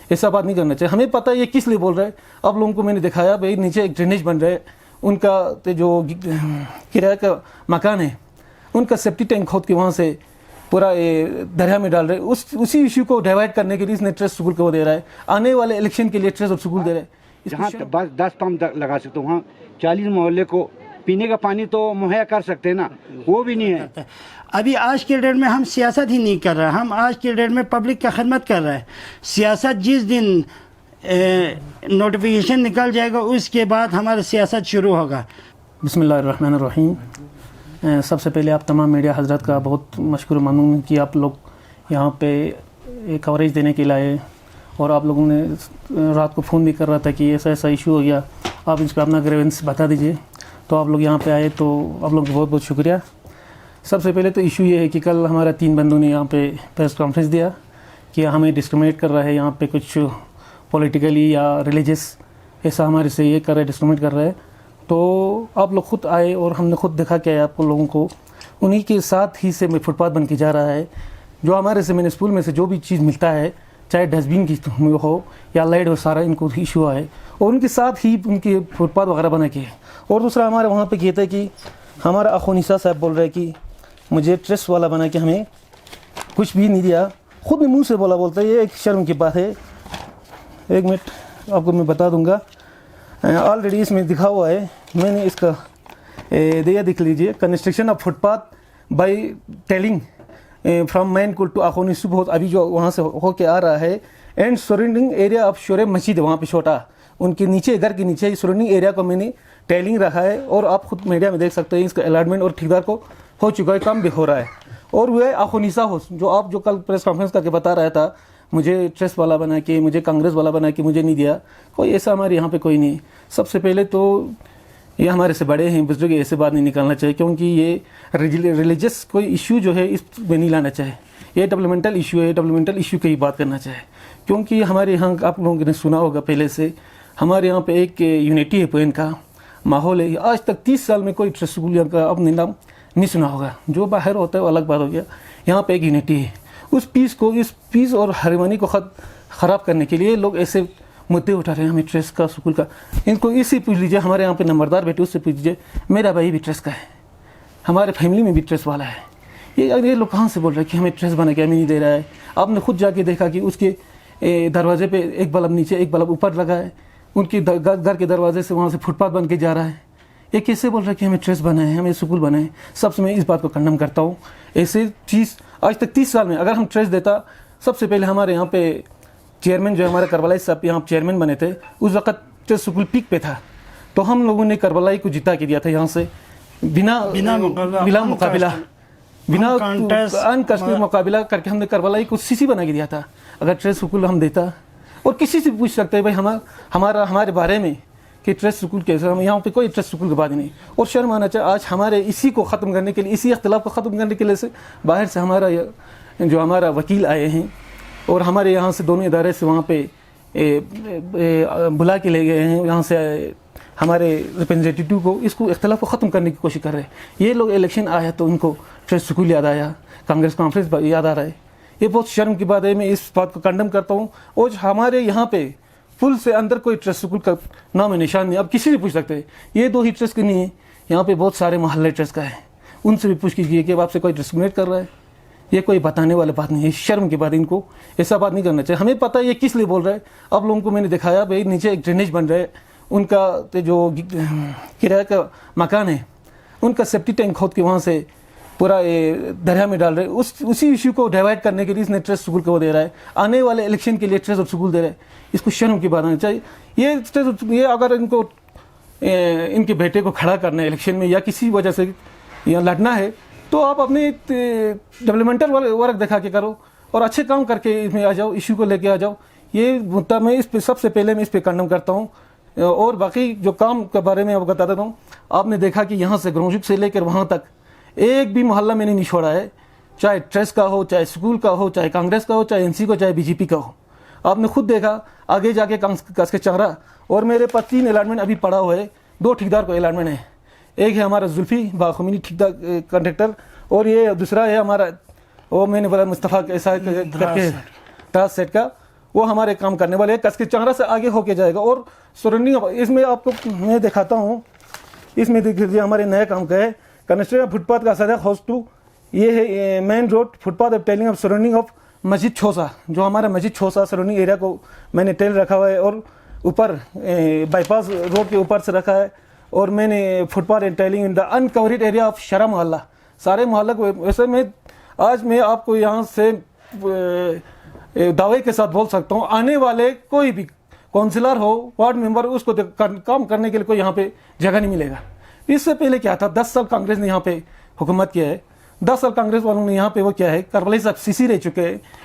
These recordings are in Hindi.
ऐसा बात नहीं करना चाहिए। हमें पता है ये किस लिए बोल रहे हैं। अब लोगों को मैंने दिखाया भाई नीचे एक ड्रेनेज बन रहा है, उनका जो किराए का मकान है उनका सेफ्टी टैंक खोद के वहाँ से पूरा दरिया में डाल रहे हैं। उसी इशू को डाइवर्ट करने के लिए इसने ट्रस्ट स्कूल को दे रहा है। आने वाले इलेक्शन के लिए ट्रस्ट स्कूल दे रहा है। जहाँ 10 पंप लगा सकते हो वहाँ 40 मोहल्ले को पीने का पानी तो मुहैया कर सकते हैं ना, वो भी नहीं है। अभी आज के डेट में हम सियासत ही नहीं कर रहे, हम आज के डेट में पब्लिक का खिदमत कर रहे हैं। सियासत जिस दिन नोटिफिकेशन निकल जाएगा उसके बाद हमारा सियासत शुरू होगा। बिस्मिल्लाहिर्रहमानिर्रहीम। सबसे पहले आप तमाम मीडिया हजरत का बहुत मशकूर मानूँ कि आप लोग यहाँ पे कवरेज देने के लिए आए, और आप लोगों ने रात को फ़ोन भी कर रहा था कि ऐसा ऐसा इशू हो गया, आप इस पर अपना ग्रेवेंस बता दीजिए। तो आप लोग यहाँ पे आए तो आप लोगों को बहुत बहुत शुक्रिया। सबसे पहले तो इशू ये है कि कल हमारा 3 बंदों ने यहाँ पे प्रेस कॉन्फ्रेंस दिया कि हमें डिस्क्रिमिनेट कर रहा है यहाँ पे, कुछ पॉलिटिकली या रिलीजियस ऐसा हमारे से ये कर रहा है, डिस्क्रिमिनेट कर रहा है। तो आप लोग खुद आए और हमने खुद देखा क्या है आपको लोगों को, उन्हीं के साथ ही से फुटपाथ बन के जा रहा है। जो हमारे से मैंने स्कूल में से जो भी चीज़ मिलता है, चाहे डस्टबिन की हो या लाइट हो, सारा इनको इशू है और उनके साथ ही उनके फुटपाथ वगैरह बना के। और दूसरा हमारे वहाँ पे कहते हैं कि हमारा अखोनिसा साहब बोल रहे हैं कि मुझे ट्रस्ट वाला बना के हमें कुछ भी नहीं दिया, खुद ने मुंह से बोलता है। ये एक शर्म की बात है। एक मिनट आपको मैं बता दूंगा, ऑलरेडी इसमें दिखा हुआ है, मैंने इसका दिया, देख लीजिए। Construction of footpath by tiling from मैनकुल टू अखोनिसु, बहुत अभी जो वहाँ से होके आ रहा है। एंड सराउंडिंग एरिया ऑफ शोरे मस्जिद है वहाँ पे छोटा, उनके नीचे घर के नीचे सराउंडिंग एरिया को मैंने टेलिंग रखा है। और आप खुद मीडिया में देख सकते हैं इसका अलॉटमेंट और ठेकेदार को हो चुका है, काम भी हो रहा है। और वह अखोनिसा हो जो आप जो कल प्रेस कॉन्फ्रेंस करके बता रहा था मुझे ट्रस्ट वाला बना के, मुझे कांग्रेस वाला बना के मुझे नहीं दिया, कोई ऐसा हमारे यहाँ पे कोई नहीं। सबसे पहले तो ये हमारे से बड़े हैं बुजुर्ग, ऐसे बात नहीं निकालना चाहिए, क्योंकि ये रिलीजियस कोई इशू जो है इस में नहीं लाना चाहिए। ये डेवलपमेंटल इशू है, डेवलपमेंटल इशू की ही बात करना चाहिए। क्योंकि हमारे यहाँ आप लोगों ने सुना होगा पहले से, हमारे यहाँ पे एक यूनिटी है, पॉइंट का माहौल है। आज तक 30 साल में कोई ट्रस्ट स्कूल का अपने नाम नहीं सुना होगा। जो बाहर होता है वो अलग बात हो गया, यहाँ पे एक यूनिटी है। उस पीस और हारमोनी को ख़राब करने के लिए लोग ऐसे मुद्दे उठा रहे हैं। हमें ट्रस्ट का स्कूल का, इनको इसी पूछ लीजिए, हमारे यहाँ पे नंबरदार बेटे उससे पूछ लीजिए, मेरा भाई भी ट्रस्ट का है, हमारे फैमिली में भी ट्रस्ट वाला है। ये लोग कहाँ से बोल रहे हैं कि हमें ट्रस्ट बना के हमें नहीं दे रहा है। आपने खुद जाके देखा कि उसके दरवाजे पे एक बल्ब नीचे एक बल्ब ऊपर लगा है, उनके घर के दरवाजे से वहाँ से फुटपाथ बन के जा रहा है। ये कैसे बोल रहा है कि हमें ट्रस्ट बना है, हमें स्कूल बना है। सबसे मैं इस बात को कंडम करता हूँ। ऐसे चीज़ आज तक 30 साल में अगर हम ट्रस्ट देता, सबसे पहले हमारे यहाँ पे चेयरमैन जो हमारे करबलाई साहब यहाँ चेयरमैन बने थे, उस वक्त ट्रस्ट स्कूल पीक पे था, तो हम लोगों ने करबलाई को जिता के दिया था यहाँ से बिना मुकाबला, बिना अनकस्टमर मुकाबला करके हमने करबलाई को सीसी बना के दिया था। अगर ट्रस्ट स्कूल हम देता, और किसी से पूछ सकते हैं भाई हमारे बारे में कि ट्रस्ट स्कूल कैसे, हम यहाँ पे कोई ट्रस्ट स्कूल की बात नहीं। और शर्म आना चाहिए, आज हमारे इसी को ख़त्म करने के लिए, इसी इख्तिलाफ को ख़त्म करने के लिए से बाहर से हमारा वकील आए हैं और हमारे यहाँ से दोनों इदारे से वहाँ पे बुला के ले गए हैं। यहाँ से हमारे रिप्रेजेंटेटिव को इसको इख्तिलाफ को ख़त्म करने की कोशिश कर रहे हैं। ये लोग इलेक्शन आया तो उनको ट्रस्ट स्कूल याद आया, कांग्रेस कॉन्फ्रेंस याद आ रहा है। ये बहुत शर्म की बात है, मैं इस बात को कंडम करता हूँ। और हमारे यहाँ पे फुल से अंदर कोई ट्रस्ट स्कूल का नाम है निशान नहीं। अब किसी से पूछ सकते हैं, ये 2 ही ट्रस्ट के नहीं है, यहाँ पे बहुत सारे मोहल्ले ट्रस्ट का है, उनसे भी पूछ कीजिए कि आपसे कोई डिस्क्रिमिनेट कर रहा है। ये कोई बताने वाली बात नहीं है, शर्म की बात, इनको ऐसा बात नहीं करना चाहिए। हमें पता है ये किस लिए बोल रहा है। अब लोगों को मैंने दिखाया भाई नीचे एक ड्रेनेज बन रहा है, उनका जो किराए का मकान है उनका सेफ्टी टैंक खोद के वहाँ से पूरा दरिया में डाल रहे हैं। उसी इशू को डाइवर्ट करने के लिए इसने ट्रस्ट स्कूल को दे रहा है। आने वाले इलेक्शन के लिए ट्रस्ट स्कूल दे रहा है, इसको शर्म की बात आनी चाहिए। ये अगर इनको इनके बेटे को खड़ा करना है इलेक्शन में या किसी वजह से यहाँ लड़ना है, तो आप अपने डेवलपमेंटल वर्क दिखा के करो और अच्छे काम करके इसमें आ जाओ, इशू को लेके आ जाओ। ये मुद्दा मैं इस पे सबसे पहले मैं इस पे कंडम करता हूँ। और बाकी जो काम के बारे में आपको बता देता हूँ, आपने देखा कि यहाँ से ग्रोजुक से लेकर वहाँ तक एक भी मोहल्ला मैंने नहीं छोड़ा है, चाहे ट्रस्ट का हो, चाहे स्कूल का हो, चाहे कांग्रेस का हो, चाहे एनसी का, चाहे बीजेपी का हो। आपने खुद देखा आगे जाके कस के चढ़ा। और मेरे पास 3 अलॉटमेंट अभी पड़ा हुआ है, 2 ठेकेदार को अलॉटमेंट है। एक है हमारा जुल्फी बाखुमिनी ठेकेदार कॉन्ट्रैक्टर, और ये दूसरा है हमारा वो मैंने बोला मुस्तफ़ा ऐसा करके टास सेट का, वो हमारे काम करने वाले हैं। कसके चांगरा से आगे होके जाएगा और सराउंडिंग इसमें आपको मैं दिखाता हूँ। इसमें देख लीजिए हमारे नया काम का है कंस्ट्रक्शन फुटपाथ का सदर हाउस 2। ये है main road footpath of telling of surrounding of मस्जिद छोसा, जो हमारा मस्जिद छोसा सराउंडिंग एरिया को मैंने टेल रखा हुआ है और ऊपर बाईपास रोड के ऊपर से रखा है। और मैंने footpath and tiling in the uncovered area of शरा मोहल्ला, सारे मोहल्ला को। वैसे मैं आज मैं आपको यहाँ से दावे के साथ बोल सकता हूँ, आने वाले कोई भी काउंसिलर हो, वार्ड मेंबर, उसको काम करने के लिए कोई यहाँ पे जगह नहीं मिलेगा। इससे पहले क्या था, 10 साल कांग्रेस ने यहाँ पे हुकूमत किया है। 10 साल कांग्रेस वालों ने यहाँ पे वो क्या है, करवली साहब सीसी रह चुके,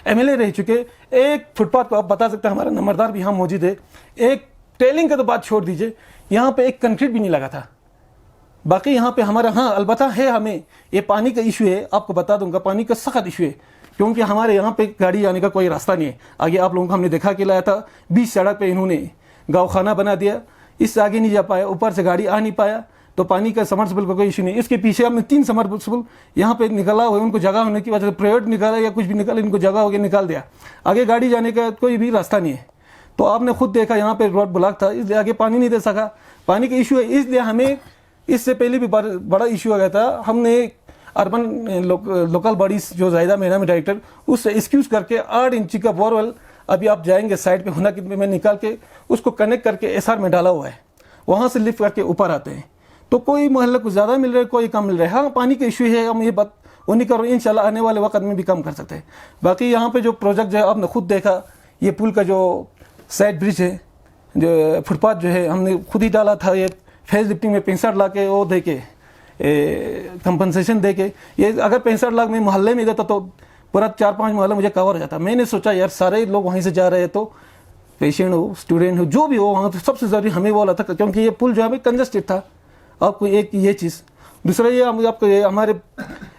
एमएलए रह चुके। एक फुटपाथ को आप बता सकते हैं, हमारा नंबरदार भी यहाँ मौजूद है। एक टेलिंग का तो बात छोड़ दीजिए, यहाँ पे एक कंक्रीट भी नहीं लगा था। बाकी यहाँ पे हमारा, हाँ अलबत्ता है, हमें ये पानी का इशू है, आपको बता दूंगा पानी का सख्त इशू है, क्योंकि हमारे यहाँ पे गाड़ी जाने का कोई रास्ता नहीं है। आगे आप लोगों को हमने देखा के लाया था, बीच सड़क पे इन्होंने गाँव खाना बना दिया, इससे आगे नहीं जा पाया, ऊपर से गाड़ी आ नहीं पाया। तो पानी का समर्सिबल का कोई इशू नहीं। इसके पीछे हमने 3 समर्सिबल यहाँ पे निकाला हुआ, उनको जगह होने की वजह से प्राइवेट निकाला या कुछ भी निकाला, इनको जगह हो गया निकाल दिया। आगे गाड़ी जाने का कोई भी रास्ता नहीं है। तो आपने खुद देखा यहाँ पे रोड ब्लॉक था, इसलिए आगे पानी नहीं दे सका। पानी का इशू है, इसलिए हमें इससे पहले भी बड़ा इशू आ गया था। हमने अर्बन लोकल बॉडीज जो जायदा महीना में डायरेक्टर, उससे एक्सक्यूज करके 8 इंची का बोरवेल अभी आप जाएंगे साइड पे होना कि में निकाल के उसको कनेक्ट करके एसआर में डाला हुआ है, वहाँ से लिफ्ट करके ऊपर आते हैं। तो कोई मोहल्ले को ज़्यादा मिल रहा है, कोई कम मिल रहा है। हाँ पानी का इशू है, हम ये बात वो नहीं कर रहे, इंशाल्लाह आने वाले वक्त में भी कम कर सकते हैं। बाकी यहाँ पे जो प्रोजेक्ट जो है आपने खुद देखा, ये पुल का जो साइड ब्रिज है, जो फुटपाथ जो है हमने खुद ही डाला था। ये फेस लिफ्टिंग में 65 लाख के वो दे के कंपनसेशन दे के, ये अगर 65 लाख में मोहल्ले में देता तो पूरा 4-5 मोहल्ला मुझे कवर हो जाता। मैंने सोचा यार सारे लोग वहीं से जा रहे हैं, तो पेशेंट हो, स्टूडेंट हो, जो भी हो, वहाँ तो सबसे ज़रूरी हमें बोला था, क्योंकि ये पुल जो है कंजस्टेड था। आपको एक ये चीज़, दूसरा ये आपको हमारे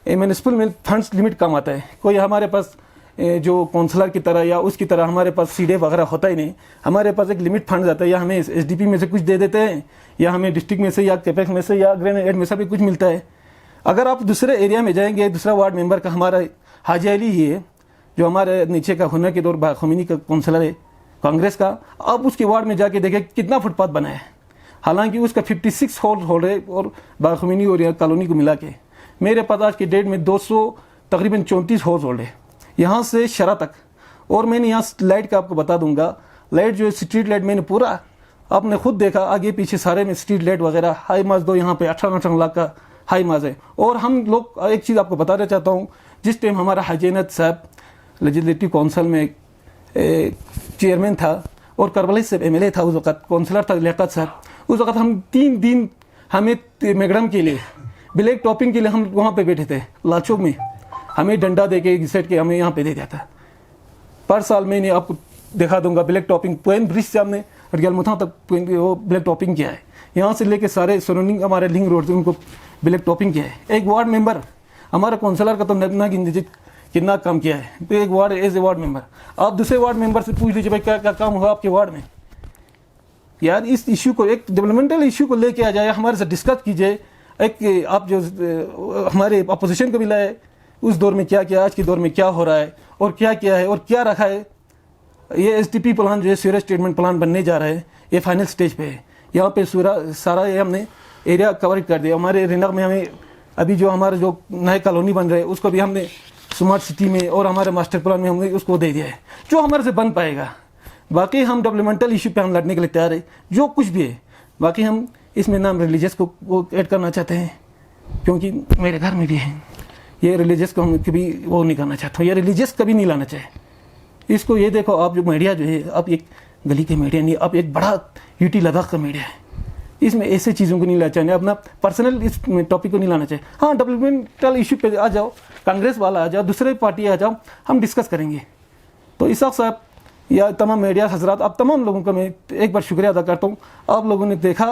म्यूनिसिपल में फंड्स लिमिट कम आता है। कोई हमारे पास जो काउंसलर की तरह या उसकी तरह हमारे पास सीडे वगैरह होता ही नहीं। हमारे पास एक लिमिट फंड आता है, या हमें एसडीपी में से कुछ दे देते हैं, या हमें डिस्ट्रिक्ट में से या कैपेक्स में से या ग्रेन एड में से भी कुछ मिलता है। अगर आप दूसरे एरिया में जाएंगे, दूसरा वार्ड मेंबर का हमारा हाजी अली ही है, जो हमारे नीचे का हुनर के दौर बाखमीनी का काउंसलर है कांग्रेस का, अब उसके वार्ड में जाके देखें कितना फुटपाथ बना है। हालांकि उसका 56 होल्ड है, और बाखमीनी और कॉलोनी को मिला के मेरे पास आज की डेट में 200 तकरीबन 34 हाउस होल्ड है, यहाँ से शरा तक। और मैंने यहाँ लाइट का आपको बता दूंगा, लाइट जो है स्ट्रीट लाइट मैंने पूरा आपने खुद देखा, आगे पीछे सारे में स्ट्रीट लाइट वगैरह। हाई माज दो यहाँ पे 18 लाख का हाई माज है। और हम लोग एक चीज़ आपको बताना चाहता हूँ, जिस टाइम हमारा हजैनत साहब लेजिस्लेटिव काउंसिल में चेयरमैन था और करवली से एमएलए था, उस वक्त काउंसलर था लियाकत साहब, उस वक्त हम 3 दिन हमें मैगडम के लिए ब्लैक टॉपिंग के लिए हम वहाँ पे बैठे थे लाचौक में, हमें डंडा दे के घिसेट के हमें यहाँ पे दे दिया था। पर साल मैंने आपको दिखा दूंगा ब्लैक टॉपिंग पॉइंट ब्रिज से हमने रियलमुथा तक वो ब्लैक टॉपिंग किया है। यहाँ से लेके सारे सराउंडिंग हमारे लिंक रोड से उनको ब्लैक टॉपिंग किया है। एक वार्ड मेंबर हमारा काउंसलर का तो ना गिन दीजिए कितना काम किया है, तो एक ward as a ward member. आप दूसरे वार्ड मेंबर से पूछ लीजिए भाई क्या क्या काम हुआ आपके वार्ड में। यार इस इशू को, एक डेवलपमेंटल इशू को लेके आ जाए, हमारे से डिस्कस कीजिए। एक आप जो हमारे अपोजिशन को मिला है, उस दौर में क्या किया, आज के दौर में क्या हो रहा है और क्या किया है और क्या रखा है। ये एसटीपी प्लान जो है सीवरेज ट्रीटमेंट प्लान बनने जा रहा है, ये फाइनल स्टेज पे है। यहाँ पे सारा ये हमने एरिया कवर कर दिया। हमारे रिनक में हमें अभी जो हमारे जो नए कॉलोनी बन रहे हैं उसको भी हमने स्मार्ट सिटी में और हमारे मास्टर प्लान में हमने उसको दे दिया है, जो हमारे से बन पाएगा। बाकी हम डेवलपमेंटल इशू पे हम लड़ने के लिए तैयार है, जो कुछ भी है। बाकी हम इसमें नाम रिलीजियस को वो ऐड करना चाहते हैं, क्योंकि मेरे घर में भी है। ये रिलीजियस को हम कभी वो नहीं करना चाहते, ये रिलीजियस कभी नहीं लाना चाहिए। इसको ये देखो, आप जो मीडिया जो है, आप एक गली के मीडिया नहीं, आप एक बड़ा यूटी लद्दाख का मीडिया है। इसमें ऐसे चीज़ों को नहीं लाना चाहिए, अपना पर्सनल इस टॉपिक को नहीं लाना चाहिए। हाँ, डेवलपमेंटल इशू पे आ जाओ, कांग्रेस वाला आ जाओ, दूसरे पार्टी आ जाओ, हम डिस्कस करेंगे। तो इसाक साहब या तमाम मीडिया हजरात, आप तमाम लोगों का मैं एक बार शुक्रिया अदा करता हूँ। आप लोगों ने देखा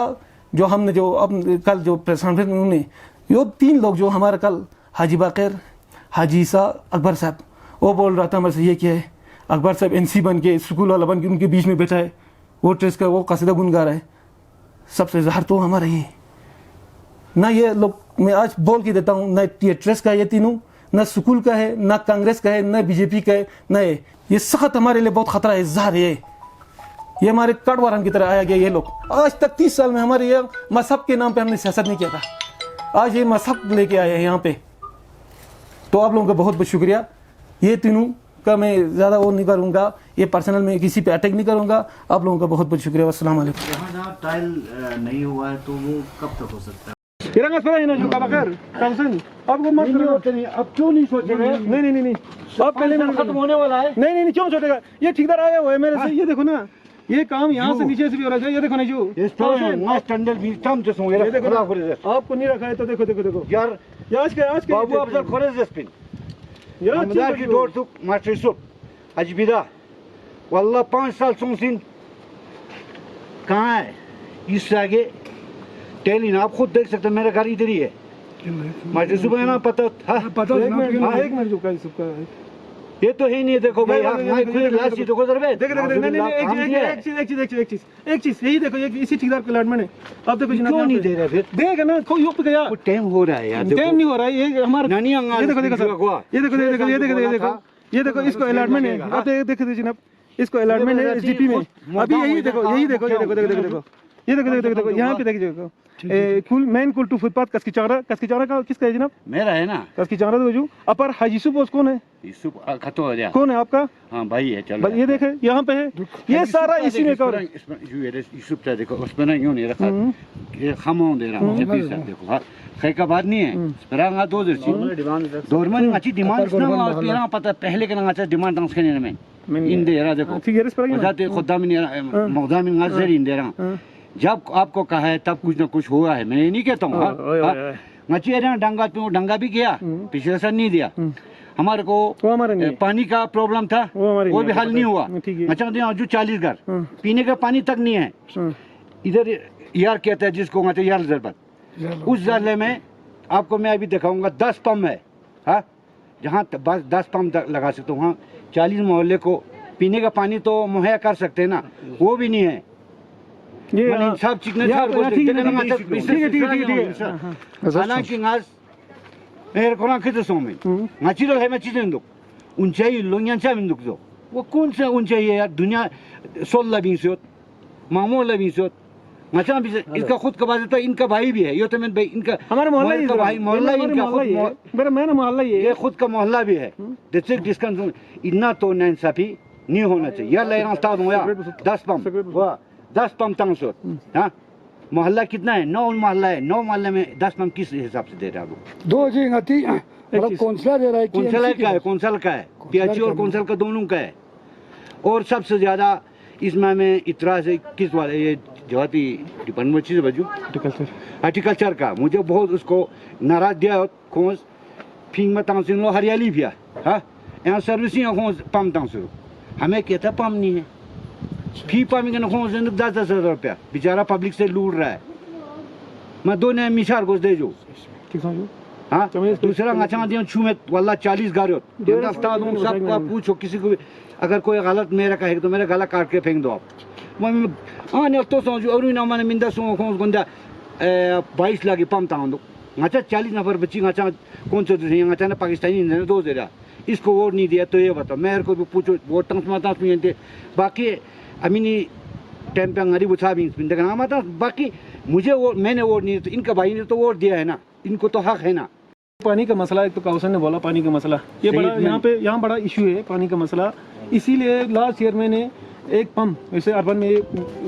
जो हमने जो अब कल जो प्रेस कॉन्फ्रेंस में उन्होंने यो 3 लोग जो हमारा कल हाजी बाकर, हाजी ईसा, अकबर साहब, वो बोल रहा था हमारे से ये क्या है, अकबर साहब एनसी बन के स्कूल वाला बन के उनके बीच में बैठा है, वो ट्रेस का वो कसीदा गुन गा रहा है। सबसे जहर तो हमारा ही ना, ये लोग मैं आज बोल के देता हूँ, ना ये ट्रेस का ये तीनों, न स्कूल का है, न कांग्रेस का है, न बीजेपी का है, न ये सख्त हमारे लिए बहुत खतरा है, जहर है ये हमारे कटवारन की तरह आया गया। ये लोग आज तक 30 साल में हमारे ये मजहब के नाम पे हमने सियासत नहीं किया था, आज ये मजहब लेके आए हैं यहाँ पे। तो आप लोगों का बहुत बहुत शुक्रिया। ये तीनों का मैं ज़्यादा वो नहीं करूँगा, ये पर्सनल में किसी पे अटैक नहीं करूँगा। आप लोगों का बहुत बहुत शुक्रिया। अस्सलाम वालेकुम। जहाँ टाइल नहीं हुआ है तो वो कब तक हो सकता है? आपको मत नहीं, अब क्यों नहीं सोच रहे? नहीं आप पहले खत्म होने वाला है। नहीं क्यों छोटेगा, ये ठेकेदार आया हुआ है मेरे से। ये देखो ना, ये काम यहाँ से नीचे से भी हो रहा है। ये देखो ना जो आपको नहीं रखा है तो देखो यार आज के बाबू अफजल खोरेज स्पिन जमींदार की डोर तुक मास्टर यूसुफ अजबिदा वल्लाह 5 साल सोसिन कहाँ है? इससे आगे टेलिन आप खुद देख सकते हैं, मेरा घर इधर ही है। मास्टर यूसुफ है ना, पता एक मिनट रुका इसका। ये तो है नहीं। देखो भाई आप लास्ट चीज देखो जरा। एक चीज यही देखो, ये इसी ठेकेदार का अलॉटमेंट है। अब देखो क्यों नहीं दे रहे? फिर देगा ना, कोई युक्त गया टाइम हो रहा है यार। टाइम नहीं हो रहा है, ये हमारा नानी अंगा ये देखो इसको अलॉटमेंट है। आप देखो जनाब, इसको अलॉटमेंट है एसडीपी में। अभी यही देखो ये देखो यहाँ पे देखिए, कुल मेन कुल टू फुटपाथ कसकी चारा का किसका है जनाब? मेरा है ना, कसकी चारा तो अपर हाजी यूसुफ बोस कौन है? यूसुफ खत्म हो गया। कौन है आपका? हाँ भाई है। चलो ये देखे यहाँ पे है, ये सारा इसी में कवर है। यूसुफ था देखो, उसमें ना यूं नहीं रखा, ये खामों दे रहा हूँ। देखो हाँ खै का बात नहीं है। रंगा 2000 अच्छी डिमांड ना पता पहले के ना अच्छा डिमांड डांस करने में इन दे रहा। देखो जाते खुदा में मौदा में नजर इन दे रहा। जब आपको कहा है तब कुछ ना कुछ हुआ है, मैं ये नहीं कहता हूँ। मची डंगा पे डंगा भी किया, पिछले साल नहीं दिया। हमारे को पानी का प्रॉब्लम था, वो भी हल नहीं हुआ। अच्छा जो 40 घर पीने का पानी तक नहीं है। इधर यार कहता है जिसको यार जरबत, उस जरले में आपको मैं अभी दिखाऊंगा 10 पंप है। हाँ जहाँ बस 10 पंप लगा सकते हो, वहाँ 40 मोहल्ले को पीने का पानी तो मुहैया कर सकते हैं ना, वो भी नहीं है। ये सब चिकने हालांकि मेरे को किधर सो में नाचिरो है मैं चीजें दो ऊंचाई लोंगियां चा में दो। वो कौन सा ऊंचाई है यार? दुनिया 16 बीस मामूला बीस अच्छा इसका खुद का बात है। इनका भाई भी है, ये तो मैं भाई इनका हमारा मोहल्ला का भाई मोहल्ला मेरा मोहल्ला ये खुद का मोहल्ला भी है। डिस्ट्रिक्ट डिस्काउंट इतना तो नाइंसाफी नहीं होना चाहिए यार। लेना उस्ताद हो यार 10 पंप तंग सो। हाँ मोहल्ला कितना है? 9 मोहल्ला है। 9 मोहल्ले में 10 पंप किस हिसाब से दे रहा है? वो दो जी गति कौंसलर दे रहा है, कौंसल का है पीएचई और कौंसल का दोनों का है। और सबसे ज्यादा इसमें में इतराज है किस वाले ये जवाती डिपार्टमेंट चीज बजू हॉर्टिकल्चर का। मुझे बहुत उसको नाराज दिया खोज फिंग में तांसिन लो हरियाली भी है। हाँ यहाँ सर्विसिंग खोज पम तांसो हमें कहता पम नहीं है। फी पामिंग ना खोज 10,000 रुपया बेचारा पब्लिक से लूट रहा है। मैं 2 नए मिसाल को दे जो हाँ दूसरा अच्छा दिया छू में वाला 40 गाड़ियों सबका पूछो किसी को भी अगर कोई गलत मेरा कहे तो मेरा गला काट के फेंक दो आप। हाँ नहीं तो समझो और ना मैंने मिंदा सो खोज गुंदा 22 लाख पम तांदो अच्छा 40 नफर बच्ची अच्छा कौन सा दूसरी अच्छा ना पाकिस्तानी ने 2 दे रहा इसको वोट नहीं दिया तो ये बताओ। मेरे को भी पूछो वोट तंग बाकी अमीनी टाइम पे अंगारी बुछा भी इंतका बाकी मुझे वो मैंने वोट नहीं तो इनका भाई ने तो वोट दिया है ना, इनको तो हक है ना। पानी का मसला एक तो काउसन ने बोला पानी का मसला ये बड़ा यहाँ बड़ा इशू है पानी का मसला। इसीलिए लास्ट ईयर मैंने एक पंप वैसे अर्बन में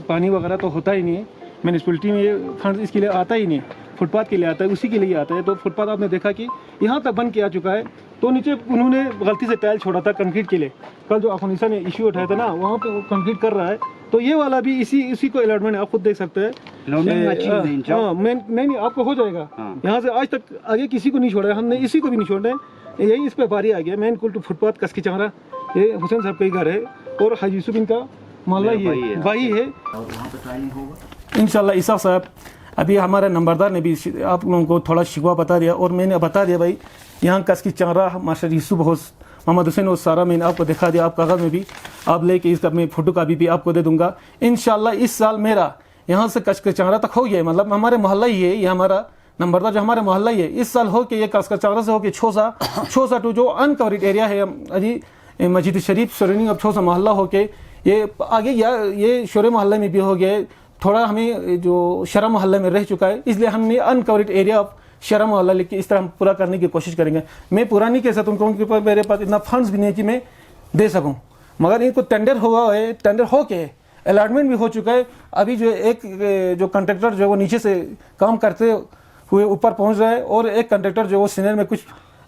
पानी वगैरह तो होता ही नहीं है, म्यूनसिपलिटी में ये फंड इसके लिए आता ही नहीं, फुटपाथ के लिए आता है, उसी के लिए आता है। तो फुटपाथ आपने देखा कि यहाँ तक बंद किया चुका है। तो नीचे उन्होंने गलती से टाइल छोड़ा था कंक्रीट के लिए। कल जो अफगानिस्तान ने इशू उठाया था ना वहाँ पे वो कंक्रीट कर रहा है। तो ये वाला भी इसी को अलॉटमेंट आप खुद देख सकते हैं। नहीं आपको हो जाएगा। यहाँ से आज तक आगे किसी को नहीं छोड़ा है, हमने इसी को भी नहीं छोड़ा है। यही इस पे बारी आ गया। मेन कुल टू फुटपाथ कसकी चारा ये हुसैन साहब का ही घर है और हाजी यूसुफ इनका मोहल्ला ये भाई है। इंशाल्लाह इसाक साहब अभी हमारे नंबरदार ने भी आप लोगों को थोड़ा शिकवा बता दिया और मैंने बता दिया भाई यहाँ कसकी चारा मास्टर यूसुफ मोहम्मद हुसैन और सारा मैंने आपको दिखा दिया। आप कागज़ में भी आप लेके इसका मैं फ़ोटो कापी भी आपको दे दूंगा। इंशाल्लाह इस साल मेरा यहाँ से कसकी चारा तक हो गया है, मतलब हमारे मोहल्ला ही है ये हमारा नंबरदार जो हमारे मोहल्ला ही है इस साल हो के ये कसकचारा से हो के छोसा टू जो अनकवरेड एरिया है अजी मस्जिद शरीफ सराउंडिंग अब छोसा मोहल्ला हो के ये आगे ये शोरे मोहल्ले में भी हो गया, थोड़ा हमें जो शरा मोहल्ले में रह चुका है, इसलिए हमने अनकवरेड एरिया ऑफ शरा मोहल्ला लिख के इस तरह हम पूरा करने की कोशिश करेंगे। मैं पूरा नहीं कह सकता हूँ क्योंकि मेरे पास इतना फंड्स भी नहीं है कि मैं दे सकूँ, मगर इनको टेंडर हुआ है, टेंडर हो के अलॉटमेंट भी हो चुका है। अभी जो एक जो कंट्रैक्टर जो वो नीचे से काम करते हुए ऊपर पहुँच रहा है और एक कंट्रैक्टर जो वो सीनियर में कुछ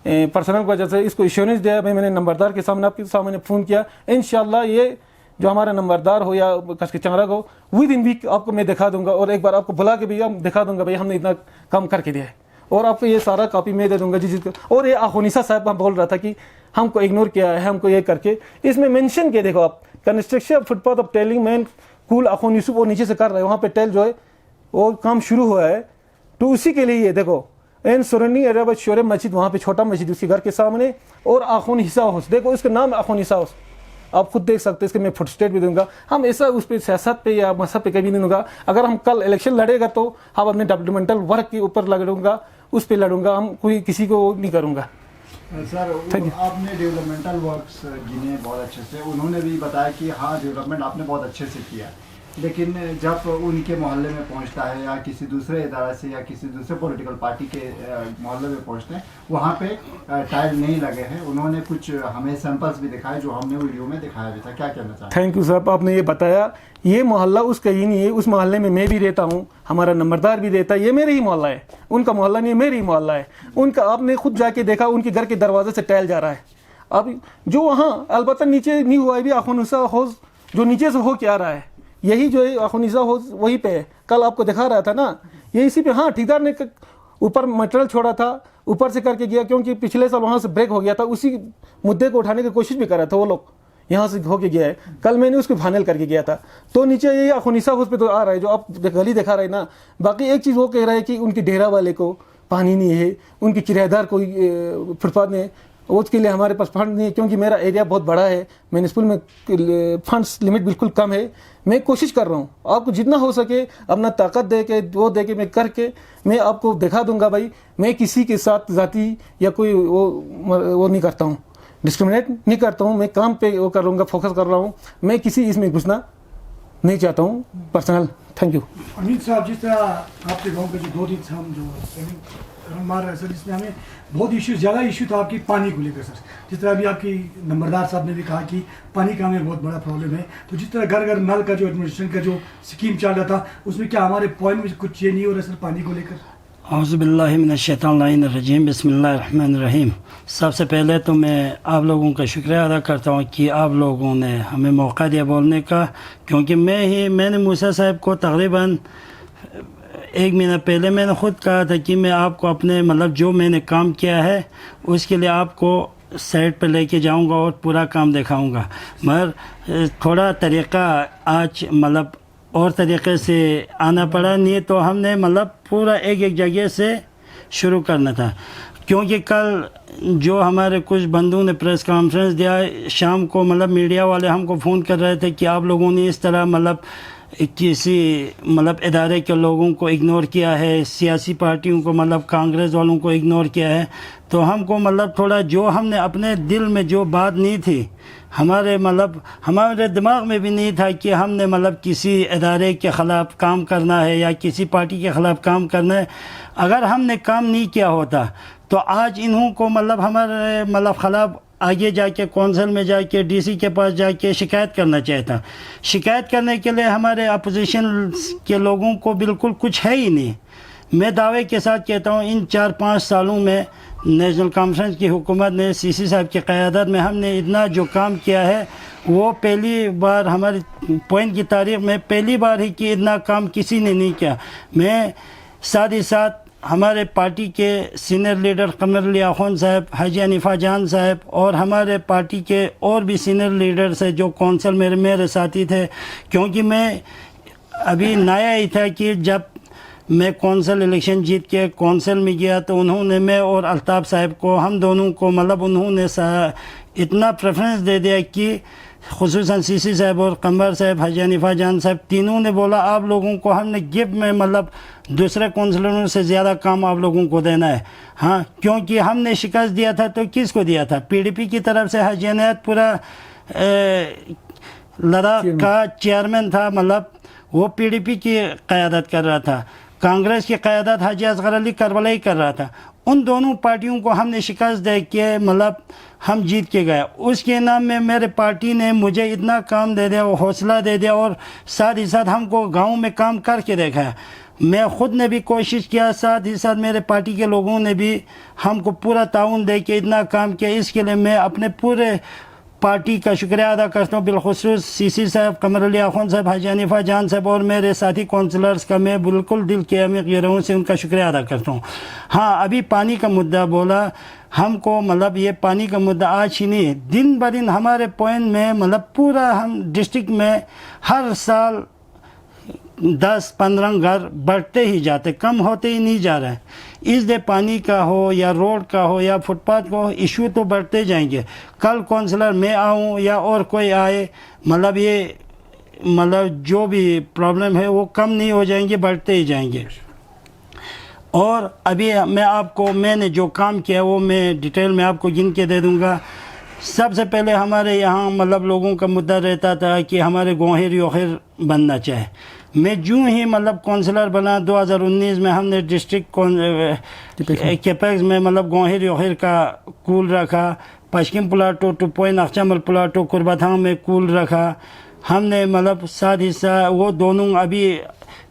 पर्सनल वजह से इसको इश्योरेंस दिया। मैंने नंबरदार के सामने आपके सामने फ़ोन किया, इंशाल्लाह ये जो हमारा नंबरदार हो या कसके चंगरा हो विद इन वीक आपको मैं दिखा दूंगा और एक बार आपको बुला के भी हम दिखा दूंगा भाई हमने इतना काम करके दिया है और आपको ये सारा कॉपी मैं दे दूंगा जिसको। और ये आखोनिसा साहब बोल रहा था कि हमको इग्नोर किया है, हमको ये करके इसमें मेंशन किया, देखो आप कंस्ट्रक्शन फुटपाथ ऑफ टेलिंग मैन कूल आखोन यूसुफ वो नीचे से कर रहे हैं, वहाँ पे टेल जो है वो काम शुरू हुआ है, तो उसी के लिए ये देखो एन सराउंडिंग एरिया शोरे मस्जिद वहाँ पे छोटा मस्जिद उसके घर के सामने और आखोन हिस्सा हाउस, देखो इसका नाम आखोन हिस्सा हाउस, आप खुद देख सकते हैं। इसके मैं फुटस्टेट भी दूंगा। हम ऐसा उस पर सियासत पे या मजहब पे कभी नहीं दूंगा। अगर हम कल इलेक्शन लड़ेगा तो हम अपने डेवलपमेंटल वर्क के ऊपर लड़ूंगा, उस पर लड़ूंगा, हम कोई किसी को नहीं करूंगा। सर आपने डेवलपमेंटल वर्क्स गिने बहुत अच्छे से, उन्होंने भी बताया कि हाँ डेवलपमेंट आपने बहुत अच्छे से किया, लेकिन जब उनके मोहल्ले में पहुंचता है या किसी दूसरे इदारा से या किसी दूसरे पॉलिटिकल पार्टी के मोहल्ले में पहुंचते हैं वहाँ पे टाइल नहीं लगे हैं। उन्होंने कुछ हमें सैंपल्स भी दिखाए जो हमने वीडियो में दिखाया भी था, क्या कहना चाहते हैं? थैंक यू साहब, आपने ये बताया। ये मोहल्ला उसका ही नहीं है, उस मोहल्ले में मैं भी रहता हूँ, हमारा नंबरदार भी रहता है, ये मेरे ही मोहल्ला है, उनका मोहल्ला नहीं है, मेरे ही मोहल्ला है। उनका आपने खुद जाके देखा उनके घर के दरवाजे से टाइल जा रहा है। अब जो वहाँ अलबत्ता नीचे नहीं हुआ है भी आखोनिसा हाउस जो नीचे से हो के आ रहा है, यही जो है आखोनिसा हाउस वहीं पे है, कल आपको दिखा रहा था ना, ये इसी पे। हाँ ठेकेदार ने ऊपर मटेरियल छोड़ा था, ऊपर से करके गया क्योंकि पिछले साल वहाँ से ब्रेक हो गया था, उसी मुद्दे को उठाने की कोशिश भी कर रहा था वो लोग, यहाँ से होके गया है। कल मैंने उसको फाइनल करके गया था, तो नीचे ये आखोनिसा हाउस पे तो आ रहा है जो आप गली दिखा रहे हैं ना। बाकी एक चीज़ वो कह रहा है कि उनकी डेरा वाले को पानी नहीं है, उनकी किराएदार कोई फुटपाथ में, उसके लिए हमारे पास फंड नहीं है क्योंकि मेरा एरिया बहुत बड़ा है, म्यूनिसिपल में फंड्स लिमिट बिल्कुल कम है। मैं कोशिश कर रहा हूँ आपको जितना हो सके अपना ताकत दे के वो दे के मैं करके मैं आपको दिखा दूंगा। भाई मैं किसी के साथ जाति या कोई वो नहीं करता हूँ, डिस्क्रिमिनेट नहीं करता हूँ, मैं काम पे वो करूँगा, फोकस कर रहा हूँ, मैं किसी इसमें घुसना नहीं चाहता हूँ पर्सनल। Thank you. अमित साहब, जिस तरह आपके गांव के जो 2 दिन से हम जो मार रहे हैं सर, इसमें हमें बहुत ज़्यादा इशू था आपकी पानी को लेकर सर। जिस तरह अभी आपकी नंबरदार साहब ने भी कहा कि पानी का हमें बहुत बड़ा प्रॉब्लम है, तो जिस तरह घर घर नल का जो एडमिनिस्ट्रेशन का जो स्कीम चल रहा था उसमें क्या हमारे पॉइंट में कुछ ये नहीं हो रहा सर पानी को लेकर? औज़ुबिल्लाहिमिनश्शैतानिर्रजीम, बिस्मिल्लाहिर्रहमानिर्रहीम। सबसे पहले तो मैं आप लोगों का शुक्रिया अदा करता हूँ कि आप लोगों ने हमें मौका दिया बोलने का, क्योंकि मैंने मूसा साहब को तकरीबन 1 महीना पहले मैंने ख़ुद कहा था कि मैं आपको अपने मतलब जो मैंने काम किया है उसके लिए आपको साइट पर लेके जाऊंगा और पूरा काम दिखाऊंगा, मगर थोड़ा तरीक़ा आज मतलब और तरीक़े से आना पड़ा, नहीं तो हमने मतलब पूरा एक जगह से शुरू करना था। क्योंकि कल जो हमारे कुछ बंधुओं ने प्रेस कॉन्फ्रेंस दिया शाम को, मतलब मीडिया वाले हमको फ़ोन कर रहे थे कि आप लोगों ने इस तरह मतलब किसी मतलब इदारे के लोगों को इग्नोर किया है, सियासी पार्टियों को मतलब कांग्रेस वालों को इग्नोर किया है। तो हमको मतलब थोड़ा जो हमने अपने दिल में जो बात नहीं थी, हमारे दिमाग में भी नहीं था कि हमने मतलब किसी इदारे के ख़िलाफ़ काम करना है या किसी पार्टी के ख़िलाफ़ काम करना है। अगर हमने काम नहीं किया होता तो आज इन्हों को मतलब हमारे मतलब ख़िलाफ़ आगे जाके कौंसिल में जाके डीसी के पास जाके शिकायत करना चाहता। शिकायत करने के लिए हमारे अपोजिशन के लोगों को बिल्कुल कुछ है ही नहीं। मैं दावे के साथ कहता हूँ इन 4-5 सालों में नेशनल कॉन्फ्रेंस की हुकूमत ने सीसी साहब की क़यादत में हमने इतना जो काम किया है वो पहली बार हमारी पॉइंट की तारीख़ में पहली बार ही कि इतना काम किसी ने नहीं किया। मैं साथ ही साथ हमारे पार्टी के सीनियर लीडर कमर अली आखून साहब, हाजी हनीफा जान साहब और हमारे पार्टी के और भी सीनियर लीडर्स है जो कौंसिल मेरे साथी थे, क्योंकि मैं अभी नया ही था कि जब मैं कौंसिल इलेक्शन जीत के कौंसिल में गया तो उन्होंने मैं और अल्ताफ़ साहब को हम दोनों को मतलब उन्होंने इतना प्रेफरेंस दे दिया कि खुसूसन सीसी साहब और कमर साहब, हाजी हनीफा जान साहब, तीनों ने बोला आप लोगों को हमने गिफ्ट में मतलब दूसरे काउंसलरों से ज़्यादा काम आप लोगों को देना है। हाँ, क्योंकि हमने शिकस्त दिया था तो किसको दिया था? पीडीपी की तरफ से हाजी अनायतपुरा लद्दाख का चेयरमैन था, मतलब वो पीडीपी की क़यादत कर रहा था। कांग्रेस की क़यादत हाजी असगर अली करबलाई कर रहा था। उन दोनों पार्टियों को हमने शिकस्त दे के मतलब हम जीत के गए। उसके नाम में मेरे पार्टी ने मुझे इतना काम दे दिया, हौसला दे दिया और साथ ही साथ हमको गांव में काम करके देखा। मैं ख़ुद ने भी कोशिश किया, साथ ही साथ मेरे पार्टी के लोगों ने भी हमको पूरा ताउन दे के इतना काम किया। इसके लिए मैं अपने पूरे पार्टी का शुक्रिया अदा करता हूँ, बिलखुसूस सीसी साहब, कमर अली आखुन साहब, हाजी हनीफा जान साहब और मेरे साथी काउंसलर्स का मैं बिल्कुल दिल के अमीर गिरों से उनका शुक्रिया अदा करता हूँ। हाँ, अभी पानी का मुद्दा बोला हमको, मतलब ये पानी का मुद्दा आज ही नहीं, दिन ब दिन हमारे पॉइंट में मतलब पूरा हम डिस्ट्रिक्ट में हर साल 10-15 घर बढ़ते ही जाते, कम होते ही नहीं जा रहे हैं। इसलिए पानी का हो या रोड का हो या फुटपाथ का हो, इशू तो बढ़ते जाएंगे। कल काउंसलर मैं आऊँ या और कोई आए, मतलब ये मतलब जो भी प्रॉब्लम है वो कम नहीं हो जाएंगे, बढ़ते ही जाएंगे। और अभी मैंने जो काम किया वो मैं डिटेल में आपको गिन के दे दूँगा। सबसे पहले हमारे यहाँ मतलब लोगों का मुद्दा रहता था कि हमारे गोहिर योहिर बनना चाहिए। मैं जूँ ही मतलब काउंसलर बना 2019 में हमने डिस्ट्रिक्ट कैपेक्स में मतलब गोहिर योहिर का कूल रखा, पश्चिम प्लाटो 2 पॉइंट अख्चमल प्लाटो कुर्बाथांग में कूल रखा हमने। मतलब साथ ही साथ वो दोनों अभी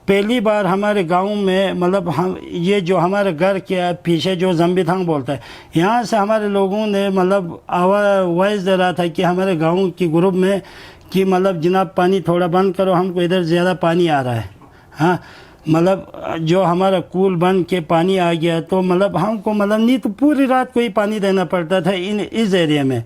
पहली बार हमारे गांव में मतलब हम ये जो हमारे घर के पीछे जो जम्बिथांग बोलता है, यहाँ से हमारे लोगों ने मतलब आवाज़ दे रहा था कि हमारे गांव की ग्रुप में कि मतलब जनाब पानी थोड़ा बंद करो, हमको इधर ज़्यादा पानी आ रहा है। हाँ, मतलब जो हमारा कूल बन के पानी आ गया तो मतलब हमको मतलब नहीं तो पूरी रात को ही पानी देना पड़ता था इस एरिया में।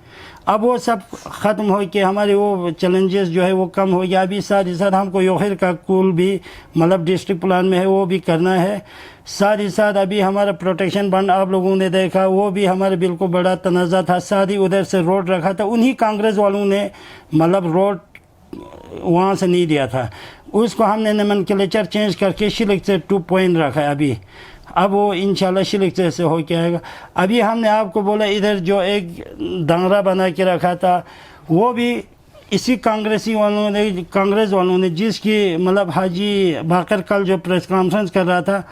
अब वो सब ख़त्म हो के हमारे वो चैलेंजेस जो है वो कम हो गया। अभी साथ ही साथ हमको योहिर का कूल भी मतलब डिस्ट्रिक्ट प्लान में है, वो भी करना है। साथ ही साथ अभी हमारा प्रोटेक्शन बंड आप लोगों ने देखा, वो भी हमारे बिल्कुल बड़ा तनाज़ा था। साथ ही उधर से रोड रखा था, उन्हीं कांग्रेस वालों ने मतलब रोड वहाँ से नहीं दिया था, उसको हमने नोमेनक्लेचर चेंज करके शिलिक से 2 पॉइंट रखा है अभी। अब वो इंशाल्लाह शिलिक से हो के आएगा। अभी हमने आपको बोला इधर जो एक दंगरा बना के रखा था वो भी इसी कांग्रेस वालों ने जिसकी मतलब हाजी बाकर कल जो प्रेस कॉन्फ्रेंस कर रहा था,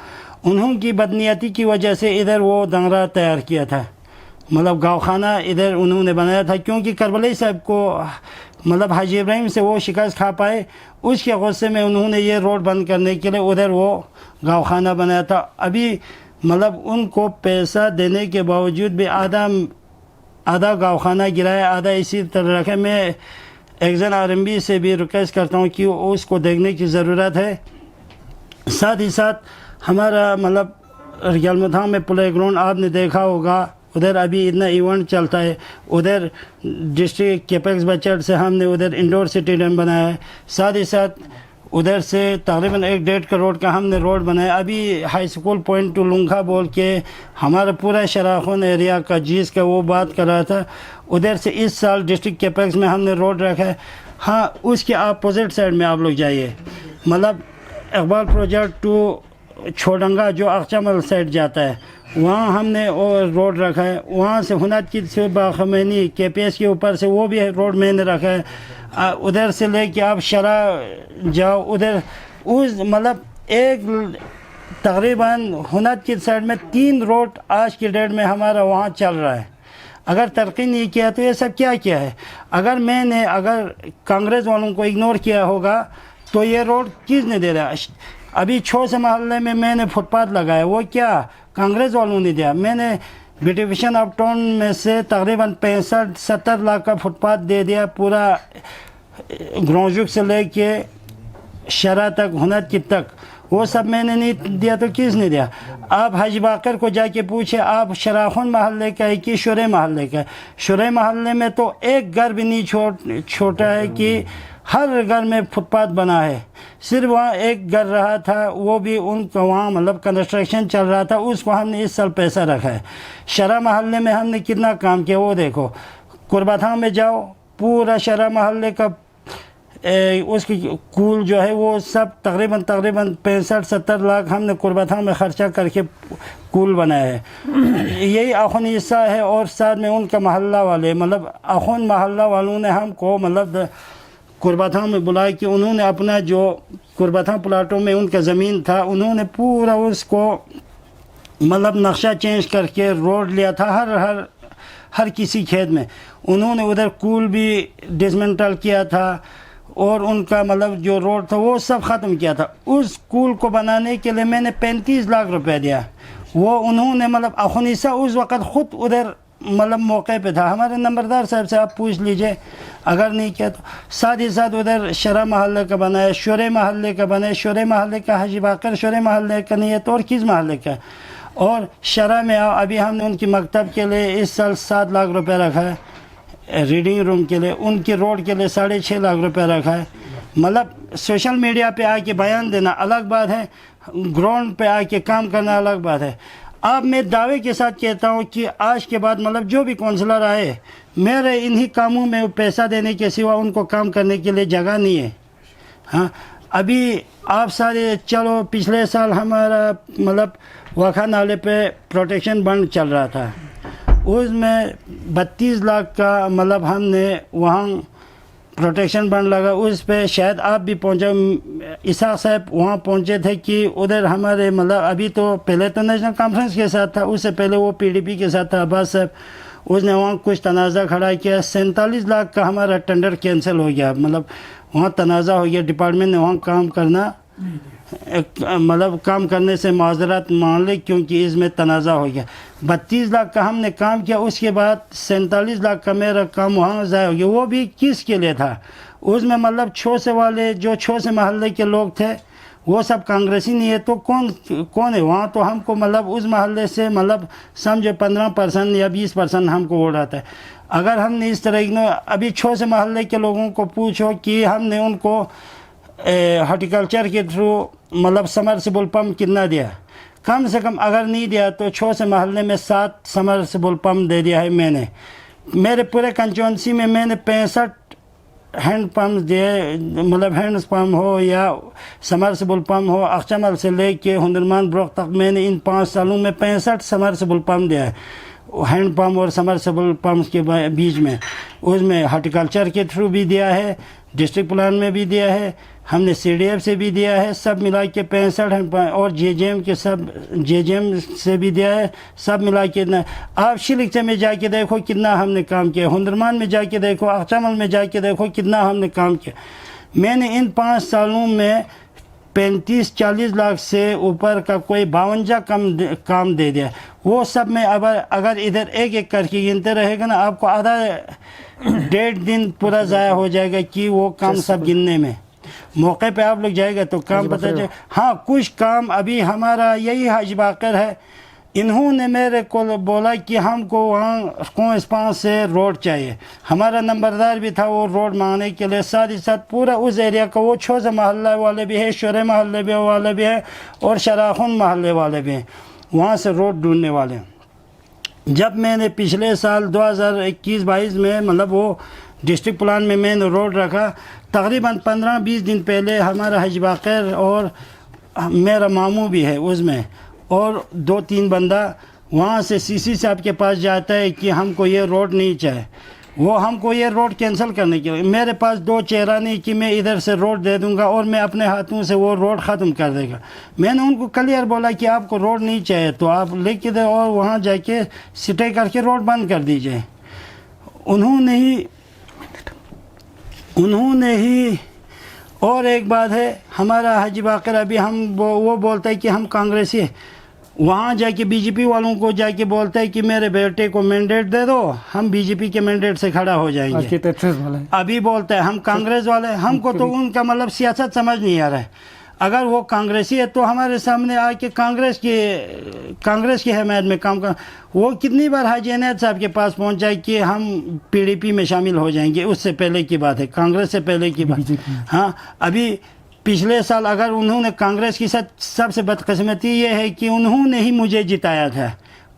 उन्होंने बदनीयती की वजह से इधर वो दंगरा तैयार किया था, मतलब गाँवखाना इधर उन्होंने बनाया था। क्योंकि करबलाई साहब को मतलब हाजी इब्राहिम से वो शिकस्त खा पाए, उसके गुस्से में उन्होंने ये रोड बंद करने के लिए उधर वो गाँवखाना बनाया था। अभी मतलब उनको पैसा देने के बावजूद भी आधा गाँवखाना गिराया, आधा इसी तरह रखे। मैं एक्जन आरएमबी से भी रिक्वेस्ट करता हूँ कि उसको देखने की ज़रूरत है। साथ ही साथ हमारा मतलब रियालमथांग में प्ले ग्राउंड आपने देखा होगा, उधर अभी इतना इवेंट चलता है। उधर डिस्ट्रिक्ट कैपेक्स बजट से हमने उधर इंडोर स्टेडियम बनाया है। साथ ही साथ उधर से तकरीबन 1-1.5 करोड़ का हमने रोड बनाया। अभी हाई स्कूल पॉइंट टू लुंगा बोल के हमारा पूरा शराखोन एरिया का जीस का वो बात कर रहा था, उधर से इस साल डिस्ट्रिक्ट कैपेक्स में हमने रोड रखा है। हाँ, उसके अपोजिट साइड में आप लोग जाइए, मतलब इकबाल प्रोजेक्ट टू छोडंगा जो अख्चमल साइड जाता है, वहाँ हमने और रोड रखा है। वहाँ से हुनत की से बाखमैनी KPS के ऊपर से वो भी रोड मैंने रखा है। उधर से लेके आप शरा जाओ, उधर उस मतलब एक तकरीबन हुनत की साइड में 3 रोड आज की डेट में हमारा वहाँ चल रहा है। अगर तरक्की नहीं किया तो ये सब क्या किया है? अगर कांग्रेस वालों को इग्नोर किया होगा तो ये रोड किसने दे रहा है? अभी 6 से मोहल्ले में मैंने फुटपाथ लगाया, वो क्या कांग्रेस वालों ने दिया? मैंने डिवीजन ऑफ टाउन में से तकरीबन 65-70 लाख का फुटपाथ दे दिया, पूरा ग्रोजुक से लेके शरा तक, हुनत की तक, वो सब मैंने नहीं दिया तो किसने दिया? आप हाजी बाकर को जाके पूछे, आप शराखुन महल्ले का है कि शुरे महल्ले का है? शुरे महल्ले में तो एक घर भी नहीं छोटा है कि हर घर में फुटपाथ बना है। सिर्फ वहाँ एक घर रहा था, वो भी उनका वहाँ मतलब कंस्ट्रक्शन चल रहा था, उसको हमने इस साल पैसा रखा है। शरा महल्ले में हमने कितना काम किया वो देखो। कुर्बाथांग में जाओ, पूरा शरा मोहल्ले का उसकी कूल जो है वो सब तकरीबन 65-70 लाख हमने कुर्बाथा में ख़र्चा करके कूल बनाया है। यही अखुन हिस्सा है और साथ में उनका मोहल्ला वाले मतलब अखुन मोहल्ला वालों ने हमको मतलब कुर्बाथा में बुलाया कि उन्होंने अपना जो कुर्बाथा प्लाटों में उनका ज़मीन था उन्होंने पूरा उसको मतलब नक्शा चेंज करके रोड लिया था हर किसी खेत में। उन्होंने उधर कूल भी डिसमेंटल किया था और उनका मतलब जो रोड था वो सब ख़त्म किया था। उस कूल को बनाने के लिए मैंने 35 लाख रुपए दिया। वो उन्होंने मतलब अखुनिसा उस वक़्त ख़ुद उधर मतलब मौके पे था। हमारे नंबरदार साहब से आप पूछ लीजिए, अगर नहीं किया तो साथ ही साथ उधर शरा मोहल्ले का बनाया, शोरे मोहल्ले का बनाया। शोरे मोहल्ले का हाजी बाकर शोरे मोहल्ले का नहीं है तो और किस मोहल्ले का। और शरा में अभी हमने उनकी मकतब के लिए इस साल 7 लाख रुपए रखा है, रीडिंग रूम के लिए। उनकी रोड के लिए 6.5 लाख रुपए रखा है। मतलब सोशल मीडिया पे आके बयान देना अलग बात है, ग्राउंड पे आके काम करना अलग बात है। अब मैं दावे के साथ कहता हूँ कि आज के बाद मतलब जो भी काउंसलर आए, मेरे इन्हीं कामों में पैसा देने के सिवा उनको काम करने के लिए जगह नहीं है। हाँ, अभी आप सारे चलो, पिछले साल हमारा मतलब वाखा नाले पे प्रोटेक्शन बंड चल रहा था, उसमें 32 लाख का मतलब हमने वहाँ प्रोटेक्शन बंड लगा। उस पे शायद आप भी पहुँचे, इसाक साहब वहाँ पहुँचे थे कि उधर हमारे मतलब अभी तो पहले तो नेशनल कॉन्फ्रेंस के साथ था, उससे पहले वो PDP के साथ था अब्बास साहब। उसने वहाँ कुछ तनाज़ा खड़ा किया, 47 लाख का हमारा टेंडर कैंसिल हो गया। मतलब वहाँ तनाज़ा हो गया, डिपार्टमेंट ने वहाँ काम करना मतलब काम करने से माजरत मान ले क्योंकि इसमें तनाज़ा हो गया। 32 लाख का हमने काम किया, उसके बाद 47 लाख का मेरा काम वहाँ ज़ाया हो गया। वो भी किसके लिए था? उसमें मतलब छोसे वाले जो छोसे मोहल्ले के लोग थे वो सब कांग्रेसी नहीं है तो कौन है वहाँ? तो हमको मतलब उस मोहल्ले से मतलब समझो 15% या 20% हमको वोट आता है। अगर हमने इस तरह अभी छोसे मोहल्ले के लोगों को पूछो कि हमने उनको हॉर्टिकल्चर के थ्रू मतलब समरसिबल पम्प कितना दिया, कम से कम अगर नहीं दिया तो छोसे मोहल्ले में 7 समरसिबल पम्प दे दिया है मैंने। मेरे पूरे कंस्टिट्यूंसी में मैंने 65 हैंड पम्प दिए, मतलब हैंड पम्प हो या समरसिबल पम्प हो। अख्चमल से लेके हुंदरमान ब्रोक तक मैंने इन 5 सालों में 65 समरसिबल पम्प दिया है। हैंड पम्प और समरसिबल पम्प के बीच में उसमें हॉर्टिकल्चर के थ्रू भी दिया है, डिस्ट्रिक्ट प्लान में भी दिया है, हमने CDF से भी दिया है, सब मिला के 65 हैंड पम्प और JJM के सब JJM से भी दिया है। सब मिला के ना आप शिलिक्चे में जाके देखो कितना हमने काम किया, हुंदरमान में जाके देखो, अख्चमल में जाके देखो कितना हमने काम किया। मैंने इन 5 सालों में 35-40 लाख से ऊपर का कोई 52 काम दे दिया। वो सब में अगर इधर एक एक करके गिनते रहेगा ना, आपको आधा 1.5 दिन पूरा ज़ाया हो जाएगा कि वो काम सब गिनने में। मौके पे आप लोग जाएगा तो काम पता चले। हाँ, कुछ काम अभी हमारा यही हाजी बाकर है, इन्होंने मेरे को बोला कि हमको वहाँ कोस्पां से रोड चाहिए। हमारा नंबरदार भी था वो रोड मांगने के लिए, साथ ही साथ पूरा उस एरिया का वो छोटे मोहल्ले वाले भी है, शोरे मोहल्ले भी वाले भी है और शराखुन मोहल्ले वाले भी हैं, वहाँ से रोड ढूंढने वाले। जब मैंने पिछले साल 2021-22 में मतलब वो डिस्ट्रिक्ट प्लान में मैंने रोड रखा, तकरीबन 15-20 दिन पहले हमारा हज बाकर और मेरा मामू भी है उसमें और 2-3 बंदा वहाँ से CC साहब के पास जाता है कि हमको ये रोड नहीं चाहिए। वो हमको ये रोड कैंसिल करने के लिए, मेरे पास 2 चेहरा नहीं कि मैं इधर से रोड दे दूंगा और मैं अपने हाथों से वो रोड ख़त्म कर देगा। मैंने उनको क्लियर बोला कि आपको रोड नहीं चाहिए तो आप लेके दे और वहाँ जाके स्टे करके रोड बंद कर दीजिए। उन्होंने ही और एक बात है, हमारा हाजी बाकर अभी वो बोलता है कि हम कांग्रेसी है, वहाँ जाके BJP वालों को जाके बोलता है कि मेरे बेटे को मैंडेट दे दो, हम BJP के मैंडेट से खड़ा हो जाएंगे। अभी बोलता है हम कांग्रेस वाले, हमको तो उनका मतलब सियासत समझ नहीं आ रहा है। अगर वो कांग्रेसी है तो हमारे सामने आके कांग्रेस की हिमायत में काम कर। वो कितनी बार हाजी अनायत साहब के पास पहुंचा कि हम PDP में शामिल हो जाएंगे, उससे पहले की बात है, कांग्रेस से पहले की बात। हाँ, अभी पिछले साल अगर उन्होंने कांग्रेस की साथ सबसे बदकिस्मती ये है कि उन्होंने ही मुझे जिताया था,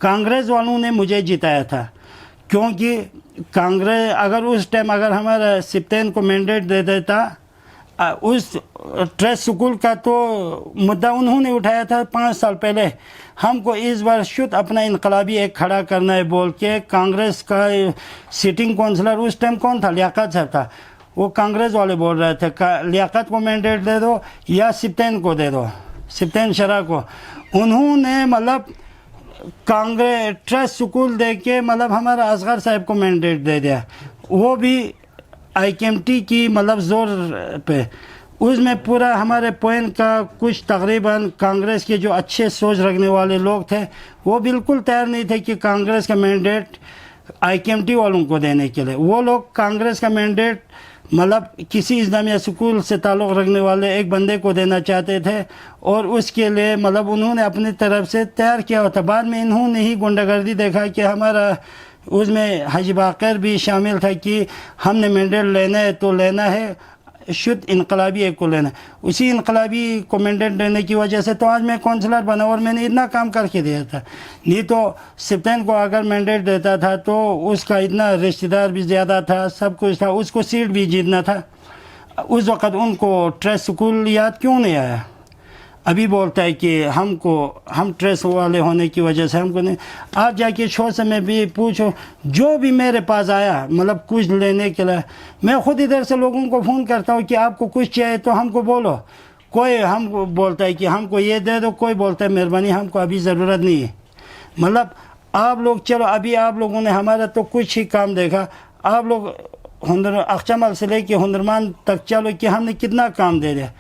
कांग्रेस वालों ने मुझे जिताया था क्योंकि कांग्रेस अगर उस टाइम अगर हमारा सिप्तेन को मैंडेट दे देता, उस ट्रस्ट स्कूल का तो मुद्दा उन्होंने उठाया था 5 साल पहले। हमको इस बार शुद्ध अपना इनकलाबी एक खड़ा करना है बोल के कांग्रेस का सिटिंग काउंसलर उस टाइम कौन था, लियाकत साहब था, वो कांग्रेस वाले बोल रहे थे लियाकत को मैंडेट दे दो या सिप्तेन को दे दो, सिप्तेन शरा को। उन्होंने मतलब कांग्रेस ट्रस्ट स्कूल दे के मतलब हमारा असगर साहब को मैंडेट दे दिया, वो भी IKMT की मतलब ज़ोर पे। उसमें पूरा हमारे पॉइंट का कुछ तकरीबन कांग्रेस के जो अच्छे सोच रखने वाले लोग थे वो बिल्कुल तैयार नहीं थे कि कांग्रेस का मैंडेट IKMT वालों को देने के लिए। वो लोग कांग्रेस का मैंडेट मतलब किसी इस्लामिया स्कूल से ताल्लुक़ रखने वाले एक बंदे को देना चाहते थे और उसके लिए मतलब उन्होंने अपनी तरफ से तैयार किया होता। बाद में इन्होंने ही गुंडागर्दी देखा कि हमारा उसमें हाजी बाकर भी शामिल था कि हमने मैंडेट लेना है तो लेना है, शुद्ध इनकलाबी एक को लेना है। उसी इनकलाबी को मैंडेट देने की वजह से तो आज मैं काउंसलर बना और मैंने इतना काम करके दिया था। नहीं तो सिप्तेन को अगर मैंडेट देता था तो उसका इतना रिश्तेदार भी ज़्यादा था, सब कुछ था, उसको सीट भी जीतना था। उस वक़्त उनको ट्रस्ट स्कूल याद क्यों नहीं आया? अभी बोलता है कि हम ट्रेस वाले होने की वजह से हमको नहीं। आज जाके शो से मैं भी पूछो, जो भी मेरे पास आया मतलब कुछ लेने के लिए, मैं ख़ुद इधर से लोगों को फ़ोन करता हूँ कि आपको कुछ चाहिए तो हमको बोलो। कोई हमको बोलता है कि हमको ये दे दो, कोई बोलता है मेहरबानी हमको अभी ज़रूरत नहीं है। मतलब आप लोग चलो, अभी आप लोगों ने हमारा तो कुछ ही काम देखा, आप लोग अख्चमल से लेके हुनरमान तक चलो कि हमने कितना काम दे दिया।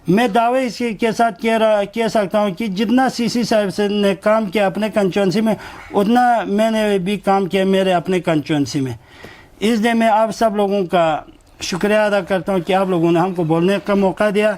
मैं दावे इसी के साथ कह सकता हूँ कि जितना CC साहब से ने काम किया अपने कंस्टिट्यूंसी में, उतना मैंने भी काम किया मेरे अपने कंस्टिट्यूंसी में। इसलिए मैं आप सब लोगों का शुक्रिया अदा करता हूँ कि आप लोगों ने हमको बोलने का मौका दिया।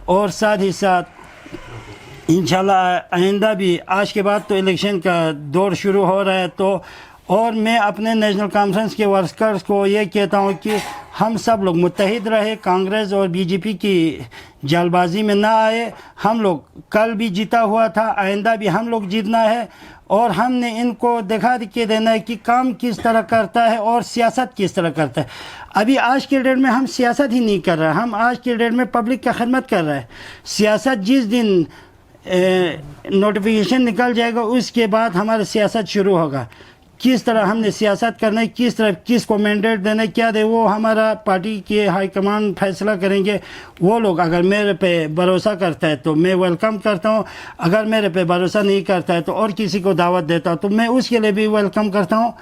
और साथ ही साथ इंशाल्लाह आइंदा भी, आज के बाद तो इलेक्शन का दौर शुरू हो रहा है, तो और मैं अपने नेशनल कॉन्फ्रेंस के वर्कर्स को ये कहता हूँ कि हम सब लोग मुत्तहिद रहे, कांग्रेस और BJP की जलबाजी में ना आए। हम लोग कल भी जीता हुआ था, आइंदा भी हम लोग जीतना है और हमने इनको दिखा के देना है कि काम किस तरह करता है और सियासत किस तरह करता है। अभी आज के डेट में हम सियासत ही नहीं कर रहे, हम आज के डेट में पब्लिक का खिदमत कर रहे हैं। सियासत जिस दिन नोटिफिकेशन निकल जाएगा उसके बाद हमारा सियासत शुरू होगा। किस तरह हमने सियासत करना है, किस तरह किसको मैंडेट देना है, क्या दे, वो हमारा पार्टी के हाईकमान फैसला करेंगे। वो लोग अगर मेरे पे भरोसा करता है तो मैं वेलकम करता हूँ, अगर मेरे पे भरोसा नहीं करता है तो और किसी को दावत देता हूँ तो मैं उसके लिए भी वेलकम करता हूँ।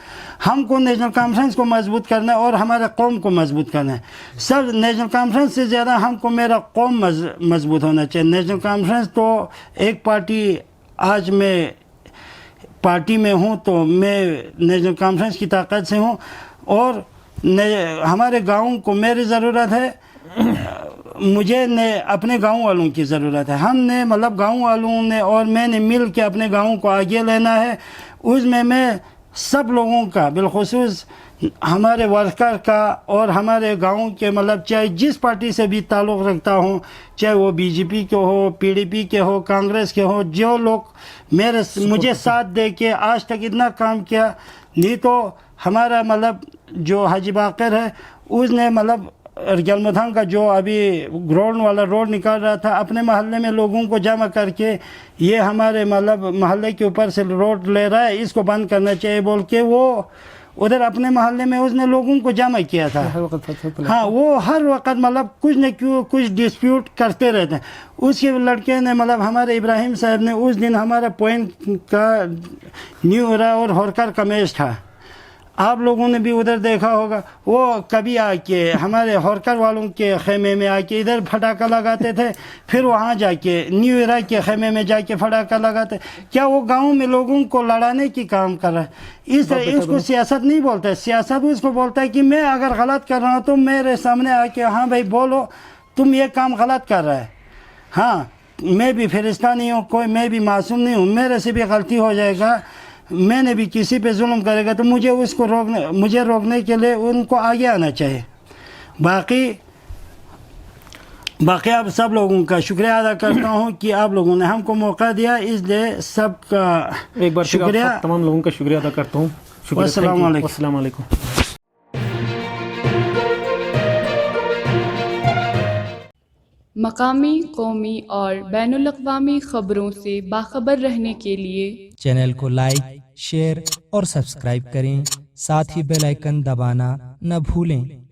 हमको नेशनल कॉन्फ्रेंस को मजबूत करना है और हमारा कौम को मजबूत करना है। सब नेशनल कॉन्फ्रेंस से ज़्यादा हमको मेरा कौम मजबूत होना चाहिए। नेशनल कॉन्फ्रेंस तो एक पार्टी, आज मैं पार्टी में हूँ तो मैं नेशनल कॉन्फ्रेंस की ताकत से हूँ और हमारे गाँव को मेरी ज़रूरत है, मुझे अपने गांव वालों की ज़रूरत है। हमने मतलब गांव वालों ने और मैंने मिल के अपने गांव को आगे लेना है। उसमें मैं सब लोगों का, बिलखुसूस हमारे वर्कर का और हमारे गांव के मतलब चाहे जिस पार्टी से भी ताल्लुक़ रखता हूँ, चाहे वो BJP के हो, PDP के हो, कांग्रेस के हो, जो लोग मुझे साथ दे के आज तक इतना काम किया। नहीं तो हमारा मतलब जो हाजी बाकर है उसने मतलब गलमथान का जो अभी ग्राउंड वाला रोड निकाल रहा था, अपने मोहल्ले में लोगों को जमा करके ये हमारे मतलब मोहल्ले के ऊपर से रोड ले रहा है, इसको बंद करना चाहिए बोल के वो उधर अपने मोहल्ले में उसने लोगों को जमा किया था। हाँ, वो हर वक्त मतलब कुछ न कुछ डिस्प्यूट करते रहते हैं। उसके लड़के ने मतलब हमारे इब्राहिम साहब ने उस दिन हमारा पॉइंट का न्यू एरा और होरकर का मैच था, आप लोगों ने भी उधर देखा होगा। वो कभी आके हमारे होरकर वालों के खेमे में आके इधर फटाका लगाते थे, फिर वहाँ जाके न्यू एरा के खेमे में जाके फटाका लगाते। क्या वो गांव में लोगों को लड़ाने की काम कर रहा है? इसको सियासत नहीं बोलता है। सियासत उसको बोलता है कि मैं अगर गलत कर रहा हूँ तो मेरे सामने आके हाँ भाई बोलो तुम ये काम गलत कर रहा है। हाँ, मैं भी फरिश्ता नहीं हूँ, कोई मैं भी मासूम नहीं हूँ, मेरे से भी गलती हो जाएगा, मैंने भी किसी पे जुल्म करेगा तो मुझे रोकने के लिए उनको आगे आना चाहिए। बाकी आप सब लोगों का शुक्रिया अदा करता हूँ कि आप लोगों ने हमको मौका दिया, इसलिए सबका एक बार शुक्रिया। तमाम लोगों का शुक्रिया अदा करता हूँ। शुक्रिया, अस्सलाम thank you, वालेकुम। अस्सलाम वालेकुम। मकामी, कौमी और बैनुल-अक़वामी ख़बरों से बाखबर रहने के लिए चैनल को लाइक, शेयर और सब्सक्राइब करें। साथ ही बेल आइकन दबाना न भूलें।